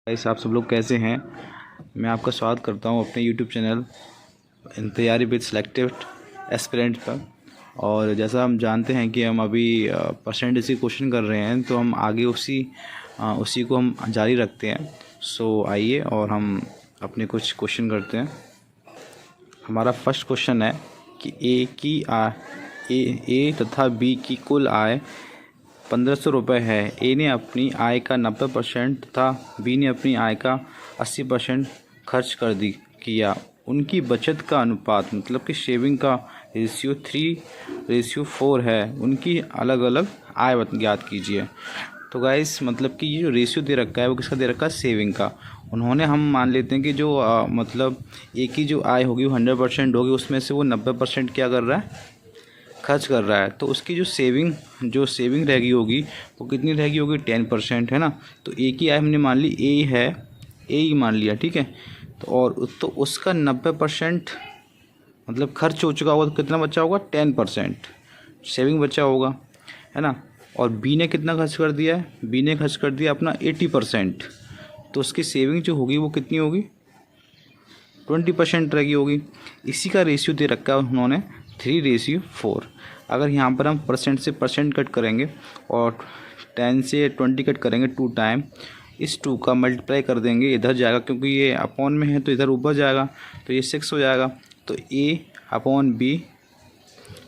Guys, आप सब लोग कैसे हैं। मैं आपका स्वागत करता हूं अपने YouTube चैनल इन तैयारी विद सिलेक्टेड एस्पिरेंट पर। और जैसा हम जानते हैं कि हम अभी परसेंटेज के क्वेश्चन कर रहे हैं, तो हम आगे उसी को हम जारी रखते हैं। सो आइए और हम अपने कुछ क्वेश्चन करते हैं। हमारा फर्स्ट क्वेश्चन है कि ए तथा बी की कुल आय 1500 रुपये है। ए ने अपनी आय का 90% तथा बी ने अपनी आय का 80% खर्च किया। उनकी बचत का अनुपात मतलब कि सेविंग का रेशियो 3:4 है। उनकी अलग अलग आय ज्ञात कीजिए। तो गाइस, मतलब कि ये जो रेशियो दे रखा है वो किसका दे रखा है? सेविंग का। उन्होंने, हम मान लेते हैं कि जो मतलब ए की जो आय होगी वो 100% होगी, उसमें से वो 90% क्या कर रहा है? खर्च कर रहा है। तो उसकी जो सेविंग रहेगी होगी वो कितनी रहेगी होगी? 10%, है ना। तो ए की आय हमने मान ली ए है, ए ही मान लिया, ठीक है। तो उसका 90% मतलब खर्च हो चुका होगा, तो कितना बचा होगा? 10% सेविंग बचा होगा, है ना। और बी ने कितना खर्च कर दिया है? बी ने खर्च कर दिया अपना 80%। तो उसकी सेविंग जो होगी वो कितनी होगी? 20% रहेगी होगी। इसी का रेशियो दे रखा है उन्होंने 3:4। अगर यहाँ पर हम परसेंट से परसेंट कट करेंगे और 10 से 20 कट करेंगे 2 टाइम, इस 2 का मल्टीप्लाई कर देंगे, इधर जाएगा क्योंकि ये अपॉन में है तो इधर ऊपर जाएगा, तो ये 6 हो जाएगा। तो A/B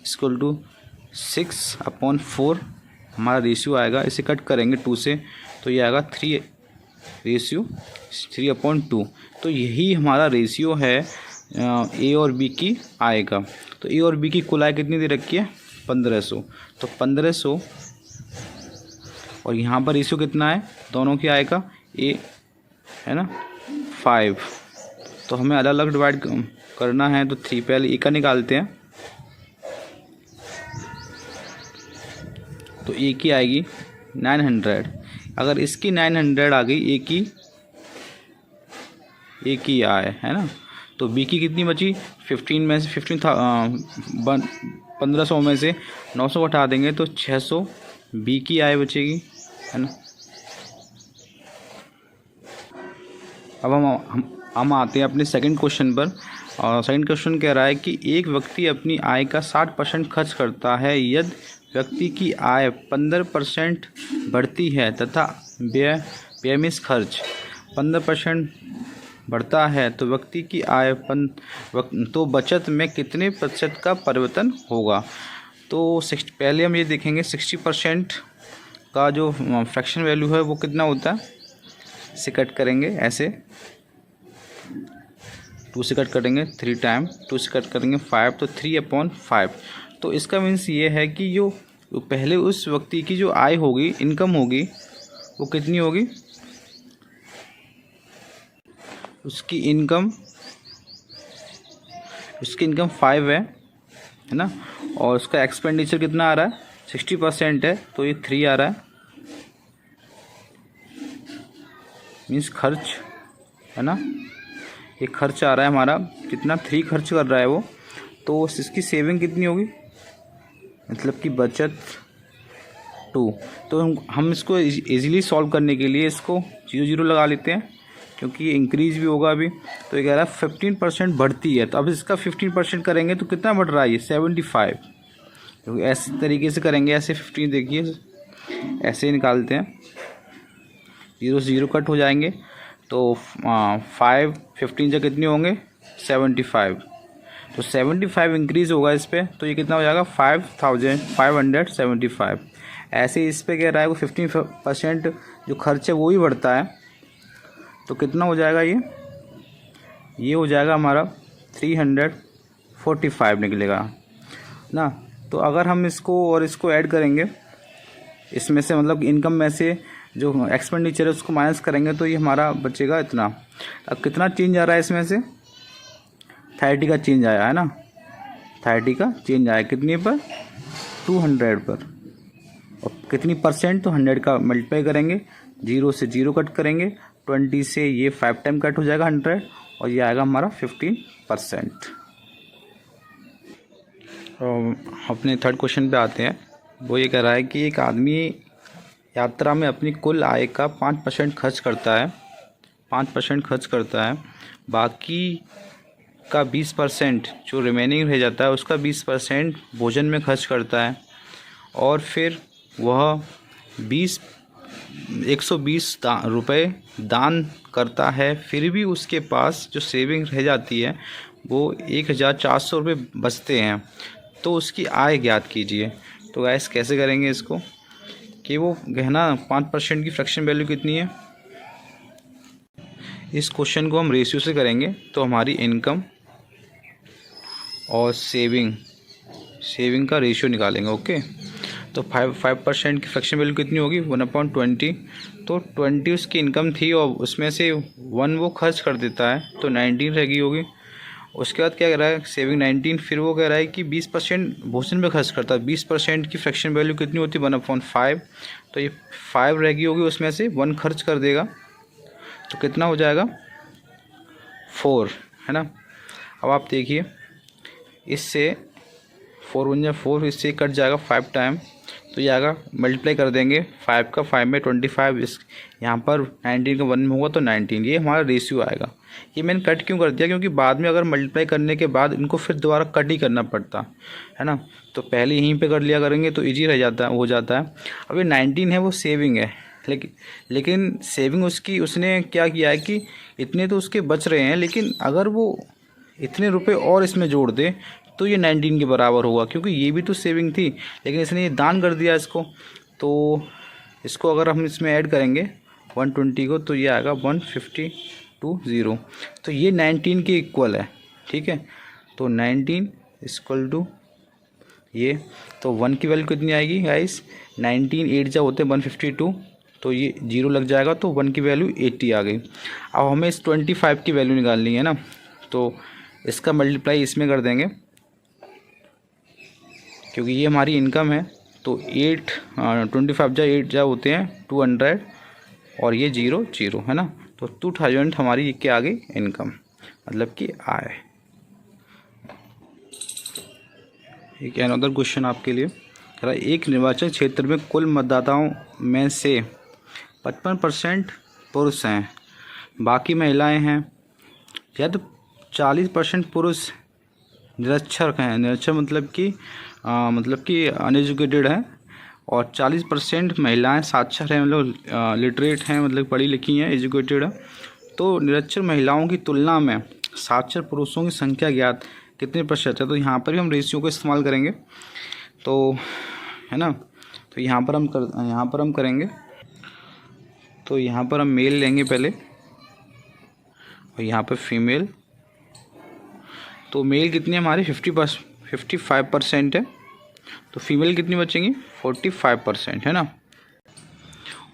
इक्वल टू 6/4 हमारा रेशियो आएगा। इसे कट करेंगे 2 से तो ये आएगा 3:2। तो यही हमारा रेशियो है ए और बी की आय का। तो ए और बी की कुल आय कितनी दे रखी है? 1500। तो 1500 और यहाँ पर रेशियो कितना है दोनों की आय का? ए है ना 5। तो हमें अलग अलग डिवाइड करना है, तो 3 पहले ए का निकालते हैं। तो ए की आएगी 900। अगर इसकी 900 आ गई ए की आय, है ना। तो बी की कितनी बची? 15 में से 1500 में से 900 हटा देंगे तो 600 बी की आय बचेगी, है ना। अब हम आते हैं अपने सेकंड क्वेश्चन पर। और सेकंड क्वेश्चन कह रहा है कि एक व्यक्ति अपनी आय का 60% खर्च करता है। यदि व्यक्ति की आय 15% बढ़ती है तथा व्यय में खर्च 15% बढ़ता है, तो व्यक्ति की आय तो बचत में कितने प्रतिशत का परिवर्तन होगा? तो पहले हम ये देखेंगे 60% का जो फ्रैक्शन वैल्यू है वो कितना होता है। इसे कट करेंगे ऐसे, 2 से कट करेंगे 3 टाइम, 2 से कट करेंगे 5, तो 3/5। तो इसका मीन्स ये है कि जो पहले उस व्यक्ति की जो आय होगी, इनकम होगी, वो कितनी होगी? उसकी इनकम 5 है ना। और उसका एक्सपेंडिचर कितना आ रहा है? 60% है, तो ये 3 आ रहा है। मीन्स खर्च, है ना, ये खर्च आ रहा है हमारा कितना? 3 खर्च कर रहा है वो। तो इसकी सेविंग कितनी होगी? मतलब कि बचत 2। तो हम इसको इजीली सॉल्व करने के लिए इसको 0 लगा लेते हैं, क्योंकि ये इंक्रीज भी होगा अभी। तो ये कह रहा है 15% बढ़ती है, तो अब इसका 15% करेंगे तो कितना बढ़ रहा है? ये 75। तो ऐसे तरीके से करेंगे, ऐसे 15 देखिए ऐसे ही निकालते हैं, 0 से 0 कट हो जाएंगे। तो 5 15 से कितने होंगे? 75। तो 75 इंक्रीज़ होगा इस पर, तो ये कितना हो जाएगा? 5575। ऐसे इस पर कह रहा है वो 15% जो खर्च है वो ही बढ़ता है, तो कितना हो जाएगा? ये हो जाएगा हमारा 345 निकलेगा ना। तो अगर हम इसको और इसको ऐड करेंगे, इसमें से मतलब इनकम में से जो एक्सपेंडिचर है उसको माइनस करेंगे, तो ये हमारा बचेगा इतना। अब कितना चेंज आ रहा है इसमें से? 30 का चेंज आया है ना। 30 का चेंज आया कितने पर? 200 पर। और कितनी परसेंट? तो 100 का मल्टीप्लाई करेंगे, 0 से 0 कट करेंगे, 20 से ये 5 टाइम कट हो जाएगा 100, और ये आएगा हमारा 15%। अपने थर्ड क्वेश्चन पे आते हैं। वो ये कह रहा है कि एक आदमी यात्रा में अपनी कुल आय का 5% खर्च करता है। 5% खर्च करता है, बाकी का 20% जो रिमेनिंग रह जाता है उसका 20% भोजन में खर्च करता है, और फिर वह 120 रुपये दान करता है, फिर भी उसके पास जो सेविंग रह जाती है वो 1400 रुपये बचते हैं। तो उसकी आय ज्ञात कीजिए। तो गाइस कैसे करेंगे इसको कि वो गहना 5% की फ्रैक्शन वैल्यू कितनी है, इस क्वेश्चन को हम रेशियो से करेंगे। तो हमारी इनकम और सेविंग का रेशियो निकालेंगे। ओके, तो 5% की फ्रैक्शन वैल्यू कितनी होगी, 1/20। तो 20 उसकी इनकम थी और उसमें से 1 वो खर्च कर देता है, तो 19 रह गई होगी। उसके बाद क्या कह रहा है, सेविंग 19, फिर वो कह रहा है कि 20% भोजन में खर्च करता है। 20% की फ्रैक्शन वैल्यू कितनी होती है, 1/5। तो ये 5 रह गई होगी, उसमें से 1 खर्च कर देगा, तो कितना हो जाएगा, 4, है ना। अब आप देखिए, इससे 4 1 जा 4, इससे कट जाएगा 5 टाइम, तो ये आएगा, मल्टीप्लाई कर देंगे 5 का 5 में 25, इस यहाँ पर 19 का 1 में होगा तो 19, ये हमारा रेशियो आएगा। ये मैंने कट क्यों कर दिया, क्योंकि बाद में अगर मल्टीप्लाई करने के बाद इनको फिर दोबारा कट ही करना पड़ता है ना, तो पहले यहीं पे कर लिया करेंगे तो ईजी रह जाता है, हो जाता है। अब ये 19 है वो सेविंग है, लेकिन सेविंग उसने क्या किया है कि इतने तो उसके बच रहे हैं, लेकिन अगर वो इतने रुपए और इसमें जोड़ दे तो ये 19 के बराबर होगा, क्योंकि ये भी तो सेविंग थी, लेकिन इसने ये दान कर दिया इसको। तो इसको अगर हम इसमें ऐड करेंगे 120 को, तो ये आएगा 152 तो ये 19 के इक्वल है, ठीक है। तो 19 इक्वल टू ये, तो 1 की वैल्यू कितनी आएगी गाइस, 19 8 जा होते हैं 152, तो ये 0 लग जाएगा, तो 1 की वैल्यू 80 आ गई। अब हमें इस 25 की वैल्यू निकालनी है ना, तो इसका मल्टीप्लाई इसमें कर देंगे, क्योंकि ये हमारी इनकम है। तो 25 जा 8 जा होते हैं 200, और ये 0 0, है ना। तो 2000 हमारी क्या आ गई, इनकम, मतलब कि आय। एक अनदर क्वेश्चन आपके लिए, एक निर्वाचन क्षेत्र में कुल मतदाताओं में से 55% पुरुष हैं, बाकी महिलाएं हैं, या तो 40% पुरुष निरक्षर हैं, निरक्षर मतलब कि अनएजुकेटेड हैं, और 40% महिलाएं साक्षर हैं, मतलब लिटरेट हैं, मतलब पढ़ी लिखी हैं, एजुकेटेड हैं। तो निरक्षर महिलाओं की तुलना में साक्षर पुरुषों की संख्या ज्ञात कितने प्रतिशत है। तो यहाँ पर भी हम रेशियो को इस्तेमाल करेंगे, तो है ना। तो यहाँ पर हम करेंगे, तो यहाँ पर हम मेल लेंगे पहले, और यहाँ पर फीमेल। तो मेल कितनी है हमारी 55% है, तो फीमेल कितनी बचेंगी 45%, है ना।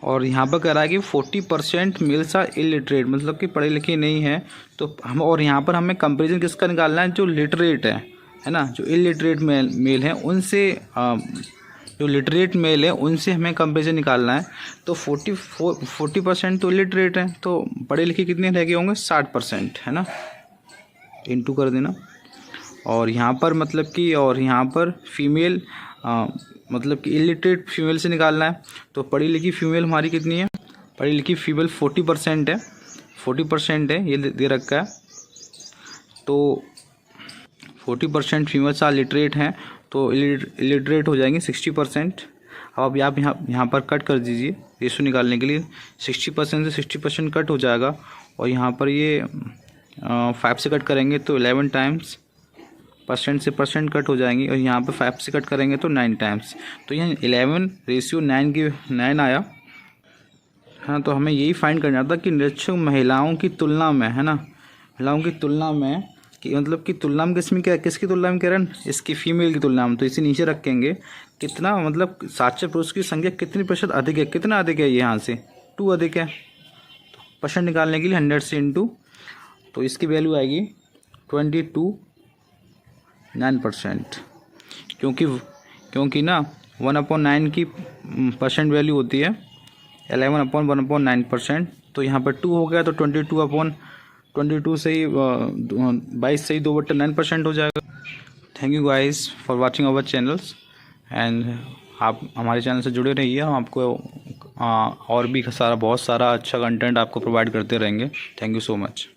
और यहाँ पर कह रहा है कि 40% मेल्स आर इलिटरेट, मतलब कि पढ़े लिखे नहीं हैं। तो हम, और यहाँ पर हमें कंपैरिजन किसका निकालना है, जो लिटरेट है ना, जो इलिटरेट मेल हैं उनसे, जो लिटरेट मेल है उनसे हमें कंपैरिजन निकालना है। तो 40% तो इलिटरेट हैं, तो पढ़े लिखे कितने रह गए होंगे 60%, है ना, इंटू कर देना। और यहाँ पर मतलब कि, और यहाँ पर फीमेल मतलब कि इलिटरेट फीमेल से निकालना है। तो पढ़ी लिखी फीमेल हमारी कितनी है, पढ़ी लिखी फीमेल 40% है, 40% है, ये दे रखा है। तो 40% फीमेल्स आर लिटरेट हैं, तो इलिटरेट हो जाएंगे 60%। अब आप यहाँ पर कट कर दीजिए रेशो निकालने के लिए, 60% से 60% कट हो जाएगा, और यहाँ पर ये 5 से कट करेंगे तो 11 टाइम्स, परसेंट से परसेंट कट हो जाएंगी, और यहाँ पे 5 से कट करेंगे तो 9 टाइम्स। तो यहाँ 11:9 आया, हाँ। तो हमें यही फाइंड करना था कि निरक्षर महिलाओं की तुलना में, है ना, महिलाओं की तुलना में, कि मतलब कि तुलना में किसकी तुलना में कह रहे हैं, इसकी फीमेल की तुलना में। तो इसे नीचे रखेंगे, कितना मतलब साक्षर पुरुष की संख्या कितनी प्रतिशत अधिक है, कितना अधिक है, यहाँ से 2 अधिक है। तो परसेंट निकालने के लिए 100 से इंटू, तो इसकी वैल्यू आएगी 22.9%, क्योंकि ना 1/9 की परसेंट वैल्यू होती है 11/1/9%। तो यहाँ पर 2 हो गया, तो 22 से ही 22 से ही 2/9% हो जाएगा। Thank you guys for watching our channels, and आप हमारे चैनल से जुड़े रहिए, हम आपको और भी सारा बहुत सारा अच्छा कंटेंट आपको प्रोवाइड करते रहेंगे। Thank you so much.